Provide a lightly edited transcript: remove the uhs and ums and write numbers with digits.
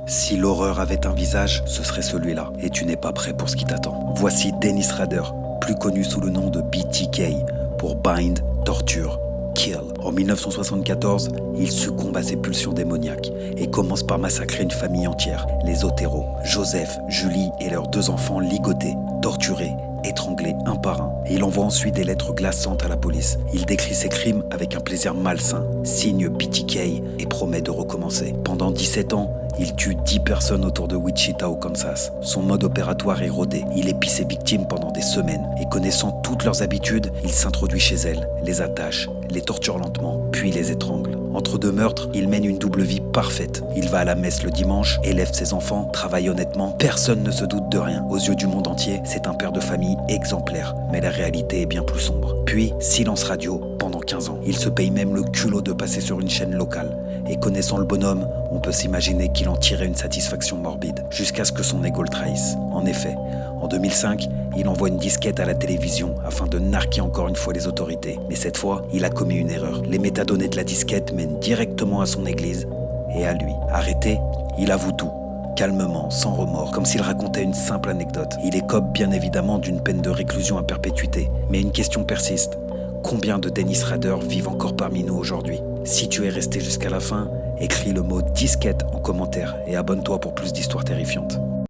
Si l'horreur avait un visage, ce serait celui-là. Et tu n'es pas prêt pour ce qui t'attend. Voici Dennis Rader, plus connu sous le nom de BTK, pour Bind, Torture, Kill. En 1974, il succombe à ses pulsions démoniaques et commence par massacrer une famille entière, les Otero, Joseph, Julie et leurs 2 enfants ligotés, torturés, étranglés un par un. Et il envoie ensuite des lettres glaçantes à la police. Il décrit ses crimes avec un plaisir malsain, signe BTK et promet de recommencer. Pendant 17 ans, il tue 10 personnes autour de Wichita au Kansas. Son mode opératoire est rodé. Il épie ses victimes pendant des semaines. Et connaissant toutes leurs habitudes, il s'introduit chez elles, les attache, les torture lentement, puis les étrangle. Entre 2 meurtres, il mène une double vie parfaite. Il va à la messe le dimanche, élève ses enfants, travaille honnêtement. Personne ne se doute de rien. Aux yeux du monde entier, c'est un père de famille exemplaire. Mais la réalité est bien plus sombre. Puis, silence radio pendant 15 ans. Il se paye même le culot de passer sur une chaîne locale. Et connaissant le bonhomme, on peut s'imaginer qu'il en tirait une satisfaction morbide, jusqu'à ce que son ego le trahisse. En effet, en 2005, il envoie une disquette à la télévision afin de narquer encore une fois les autorités. Mais cette fois, il a commis une erreur. Les métadonnées de la disquette mènent directement à son église et à lui. Arrêté, il avoue tout, calmement, sans remords, comme s'il racontait une simple anecdote. Il écope bien évidemment d'une peine de réclusion à perpétuité. Mais une question persiste. Combien de Dennis Rader vivent encore parmi nous aujourd'hui? Si tu es resté jusqu'à la fin, écris le mot disquette en commentaire et abonne-toi pour plus d'histoires terrifiantes.